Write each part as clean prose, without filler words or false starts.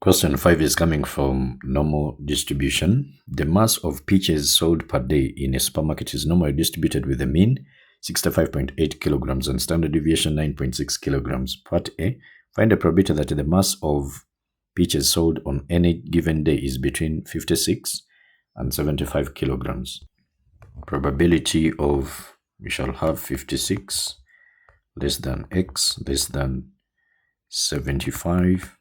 Question 5 is coming from normal distribution. The mass of peaches sold per day in a supermarket is normally distributed with a mean 65.8 kilograms and standard deviation 9.6 kilograms. Part A, find the probability that the mass of peaches sold on any given day is between 56 and 75 kilograms. Probability of, we shall have 56 less than x less than 75.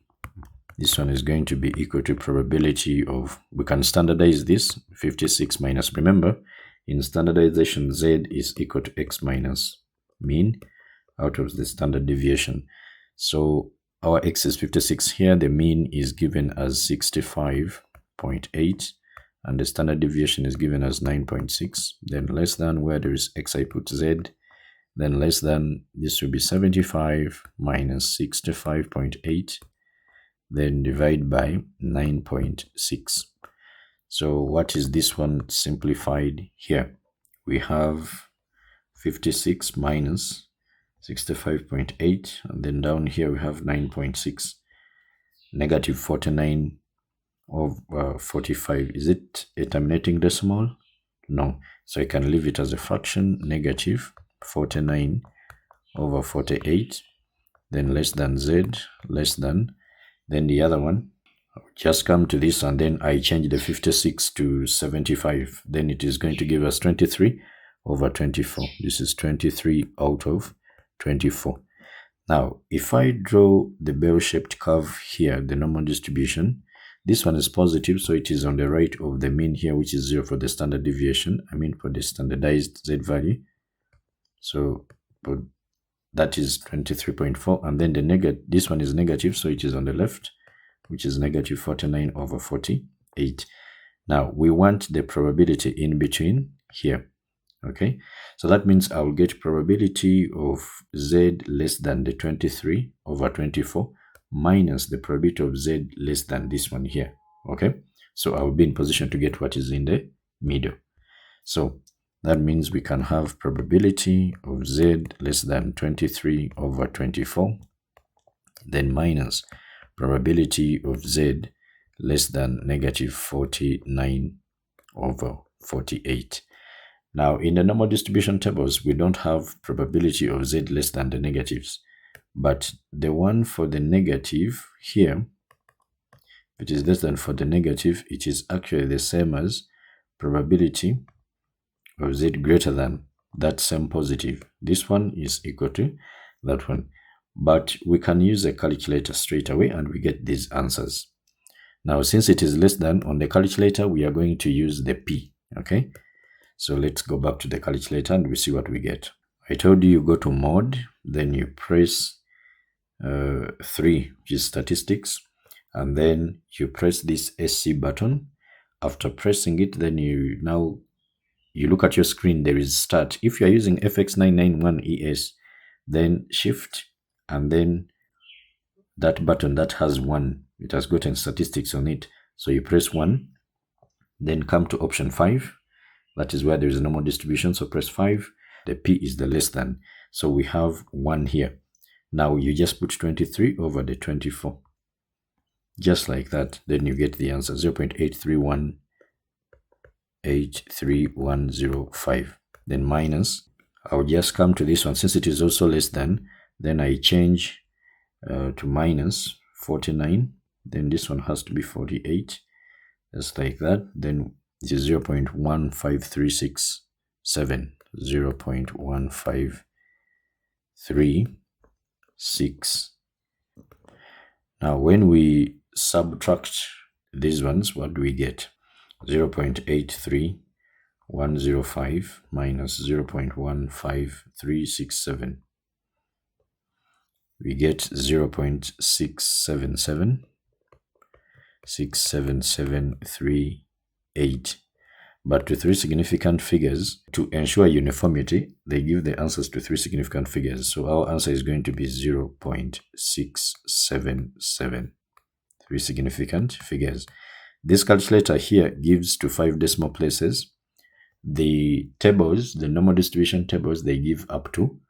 This one is going to be equal to probability of, we can standardize this, 56 minus, remember, in standardization, z is equal to x minus mean out of the standard deviation. So our x is 56 here, the mean is given as 65.8, and the standard deviation is given as 9.6. Then less than, where there is x, I put z. Then less than, this will be 75 minus 65.8. Then divide by 9.6. So what is this one simplified here? We have 56 minus 65.8, and then down here we have 9.6. Negative 49 over 45. Is it a terminating decimal? No. So I can leave it as a fraction, negative 49 over 48, then less than z, less than. Then the other one, just come to this and then I change the 56 to 75. Then it is going to give us 23 over 24. This is 23 out of 24. Now, if I draw the bell-shaped curve here, the normal distribution, this one is positive, so it is on the right of the mean here, which is 0 for the standard deviation. I mean for the standardized z value. So that is 23.4, and then this one is negative, so it is on the left, which is negative 49 over 48. Now we want the probability in between here. Okay, so that means I will get probability of z less than the 23 over 24 minus the probability of z less than this one here. Okay, so I will be in position to get what is in the middle. So that means we can have probability of z less than 23 over 24, then minus probability of z less than negative 49 over 48. Now, in the normal distribution tables, we don't have probability of z less than the negatives, but the one for the negative here, if it is less than for the negative, it is actually the same as probability of z greater than that same positive. This one is equal to that one. But we can use a calculator straight away and we get these answers. Now, since it is less than, on the calculator, we are going to use the p. Okay, so let's go back to the calculator and we see what we get. I told you go to mod, then you press 3, which is statistics, and then you press this SC button. After pressing it, then you look at your screen, there is start. If you're using FX991ES, then shift and then that button that has 1, it has gotten statistics on it. So you press 1, then come to option 5. That is where there is a normal distribution. So press 5. The P is the less than. So we have 1 here. Now you just put 23 over the 24. Just like that. Then you get the answer 0.831. Then minus, I'll just come to this one. Since it is also less than, then I change to minus 49. Then this one has to be 48, just like that. Then it is 0.15367, 0.15366. Now when we subtract these ones, what do we get? 0.83105 minus 0.15367. We get 0.677338. But to 3 significant figures, to ensure uniformity, they give the answers to 3 significant figures. So our answer is going to be 0.677. 3 significant figures. This calculator here gives to 5 decimal places. The tables, the normal distribution tables, they give up to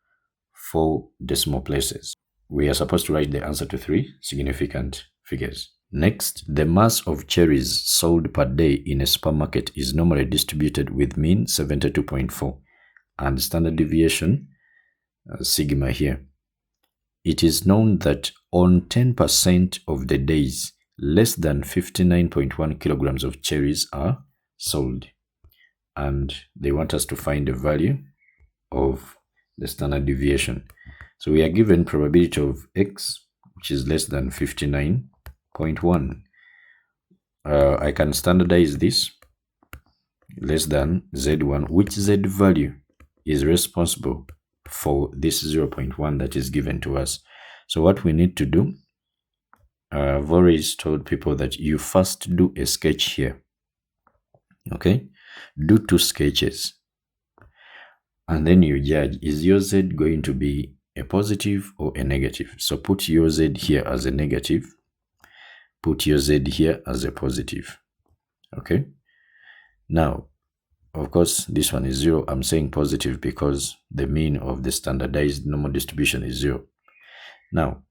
4 decimal places. We are supposed to write the answer to 3 significant figures. Next, the mass of cherries sold per day in a supermarket is normally distributed with mean 72.4 and standard deviation sigma here. It is known that on 10% of the days, less than 59.1 kilograms of cherries are sold. And they want us to find the value of the standard deviation. So we are given probability of x, which is less than 59.1. I can standardize this less than z1, which z value is responsible for this 0.1 that is given to us. So what we need to do, I've always told people that you first do a sketch here. Okay, do 2 sketches, and then you judge, is your z going to be a positive or a negative? So put your z here as a negative, put your z here as a positive. Okay, now of course this one is 0. I'm saying positive because the mean of the standardized normal distribution is 0. Now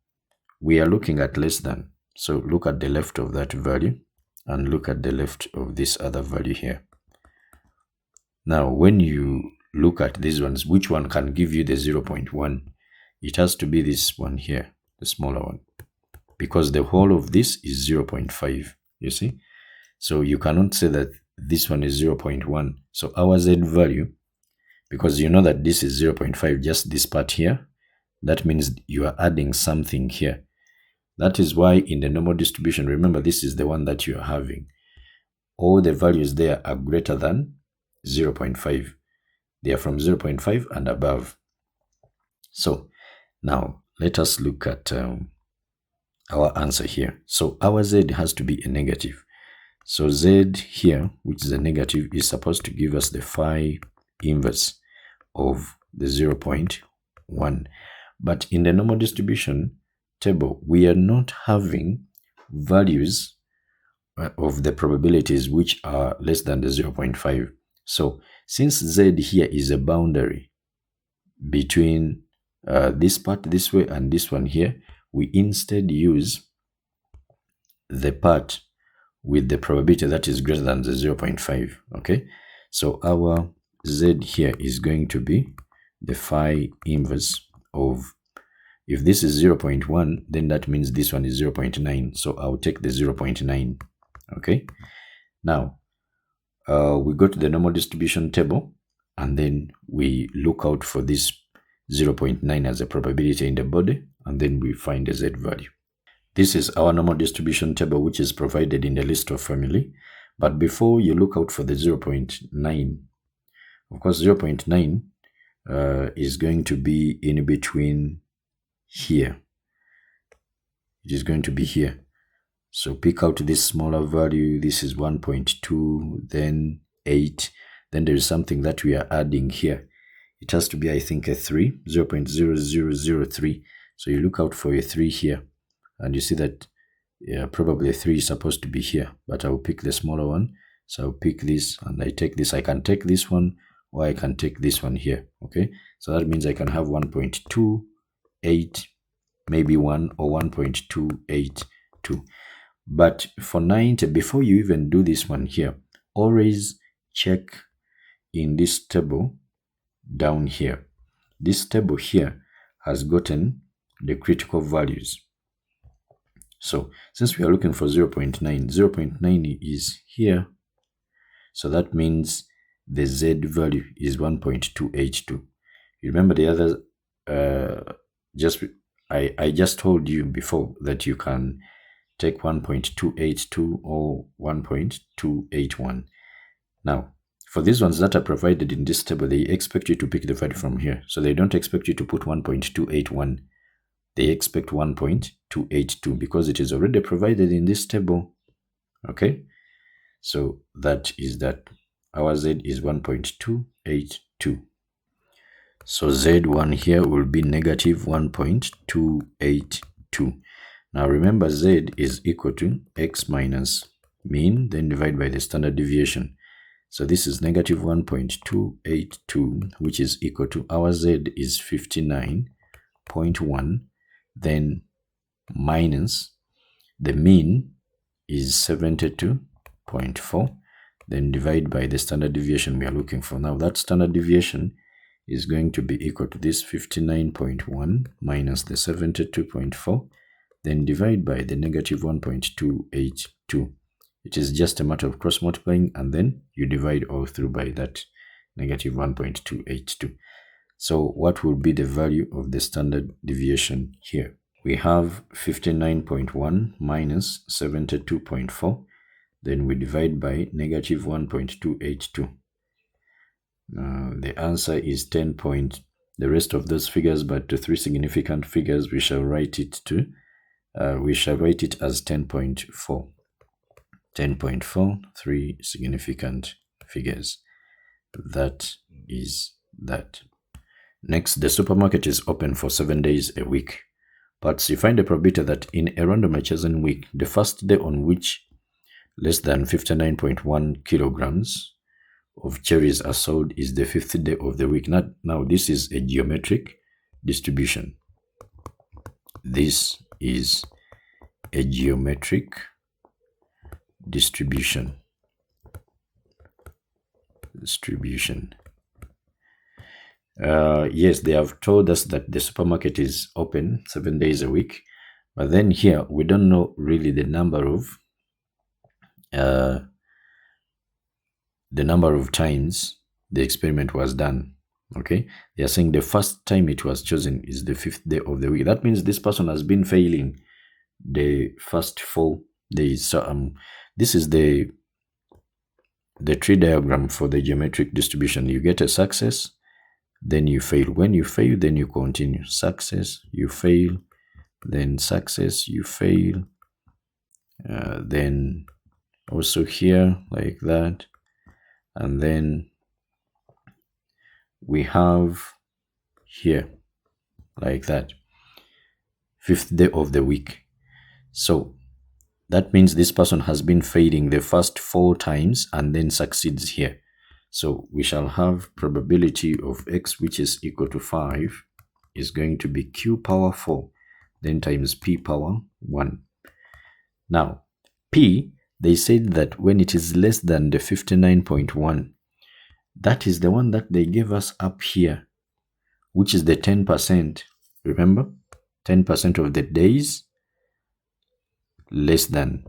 we are looking at less than, so look at the left of that value and look at the left of this other value here. Now when you look at these ones, which one can give you the 0.1? It has to be this one here, the smaller one, because the whole of this is 0.5, you see? So you cannot say that this one is 0.1. So our z value, because you know that this is 0.5, just this part here, that means you are adding something here. That is why in the normal distribution, remember this is the one that you are having, all the values there are greater than 0.5. They are from 0.5 and above. So now let us look at our answer here. So our z has to be a negative. So z here, which is a negative, is supposed to give us the phi inverse of the 0.1. But in the normal distribution table, we are not having values of the probabilities which are less than the 0.5. So since z here is a boundary between this part this way and this one here, we instead use the part with the probability that is greater than the 0.5. Okay, so our z here is going to be the phi inverse of, if this is 0.1, then that means this one is 0.9. So I'll take the 0.9. Okay, now we go to the normal distribution table and then we look out for this 0.9 as a probability in the body, and then we find the z value. This is our normal distribution table, which is provided in the list of family. But before you look out for the 0.9, of course 0.9 is going to be in between here. It is going to be here. So pick out this smaller value. This is 1.2, then 8. Then there is something that we are adding here. It has to be, I think, a 3, 0.0003. So you look out for a 3 here. And you see that probably a 3 is supposed to be here. But I'll pick the smaller one. So I'll pick this and I take this. I can take this one or I can take this one here. Okay. So that means I can have 1.28, maybe 1 or 1.282. But for 90, before you even do this one here, always check in this table down here. This table here has gotten the critical values. So since we are looking for 0.9, 0.9 is here. So that means the z value is 1.282. You remember the other, I just told you before that you can take 1.282 or 1.281. Now, for these ones that are provided in this table, they expect you to pick the value from here. So they don't expect you to put 1.281. They expect 1.282 because it is already provided in this table. Okay? So that is that. Our z is 1.282. So z1 here will be negative 1.282. Now remember, z is equal to x minus mean, then divide by the standard deviation. So this is negative 1.282, which is equal to, our z is 59.1, then minus the mean is 72.4. Then divide by the standard deviation we are looking for. Now that standard deviation is going to be equal to this 59.1 minus the 72.4. Then divide by the negative 1.282. It is just a matter of cross multiplying, and then you divide all through by that negative 1.282. So what will be the value of the standard deviation here? We have 59.1 minus 72.4. Then we divide by negative 1.282. The answer is 10 point. The rest of those figures, but the three significant figures, we shall write it to. We shall write it as 10.4. 10.4, three significant figures. That is that. Next, the supermarket is open for 7 days a week. But you find the probability that in a randomly chosen week, the first day on which less than 59.1 kilograms of cherries are sold is the 5th day of the week. Now, this is a geometric distribution. This is a geometric distribution. Yes, they have told us that the supermarket is open 7 days a week, but then here we don't know really the number of times the experiment was done. Okay, they are saying the first time it was chosen is the 5th day of the week. That means this person has been failing the first 4 days. So this is the tree diagram for the geometric distribution. You get a success, then you fail. When you fail, then you continue. Success, you fail, then success, you fail, then also here like that, and then we have here like that, 5th day of the week. So that means this person has been failing the first 4 times and then succeeds here. So we shall have probability of x, which is equal to 5, is going to be q power 4, then times p power 1. Now, p, they said that when it is less than the 59.1, that is the one that they gave us up here, which is the 10%. Remember, 10% of the days less than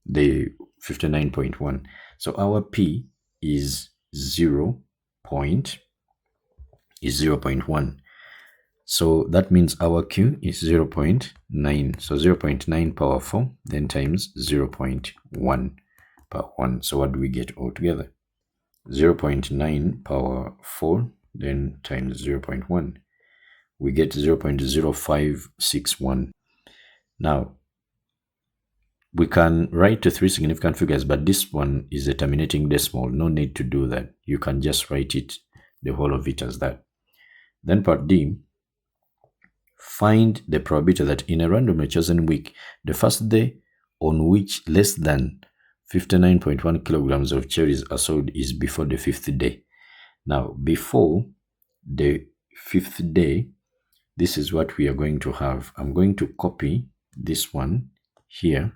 the 59.1. So our p is 0.1. So that means our q is 0.9. So 0.9 power 4, then times 0.1 power 1. So what do we get altogether? 0.9 power 4, then times 0.1. We get 0.0561. Now, we can write to 3 significant figures, but this one is a terminating decimal. No need to do that. You can just write it, the whole of it, as that. Then part D, find the probability that in a randomly chosen week, the first day on which less than 59.1 kilograms of cherries are sold is before the 5th day. Now, before the 5th day, this is what we are going to have. I'm going to copy this one here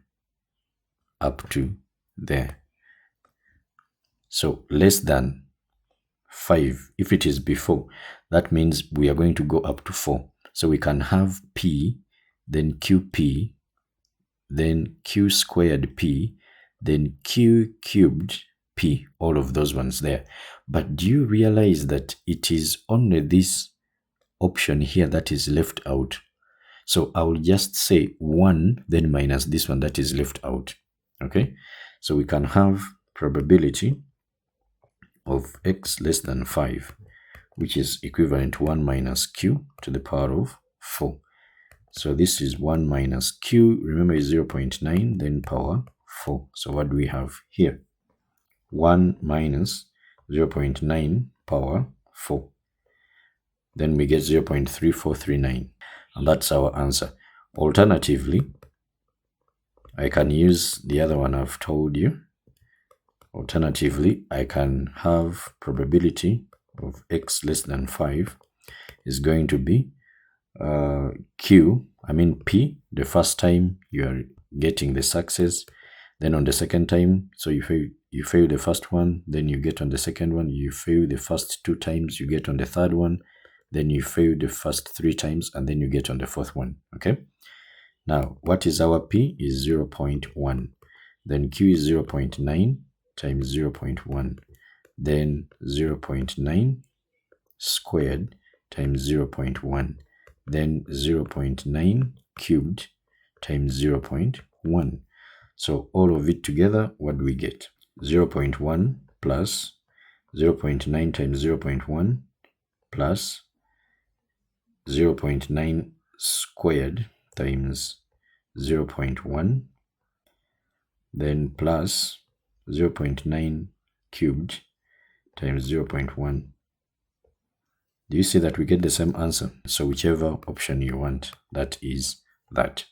up to there. So less than 5, if it is before, that means we are going to go up to 4. So we can have p, then qp, then q squared p, then q cubed p, all of those ones there. But do you realize that it is only this option here that is left out? So I will just say 1, then minus this one that is left out. Okay, so we can have probability of x less than 5, which is equivalent to 1 minus q to the power of 4. So this is 1 minus q, remember is 0.9, then power 4. So what do we have here? 1 minus 0.9 power 4. Then we get 0.3439, and that's our answer. Alternatively, I can use the other one I've told you. Alternatively, I can have probability of x less than 5 is going to be p, the first time you are getting the success, Then on the second time, so you fail the first one, then you get on the second one, you fail the first 2 times, you get on the third one, then you fail the first 3 times, and then you get on the fourth one. Okay, now what is our P? Is 0.1. Then Q is 0.9 times 0.1, then 0.9 squared times 0.1, then 0.9 cubed times 0.1. So all of it together, what do we get? 0.1 plus 0.9 times 0.1 plus 0.9 squared times 0.1, then plus 0.9 cubed times 0.1. Do you see that we get the same answer? So whichever option you want, that is that.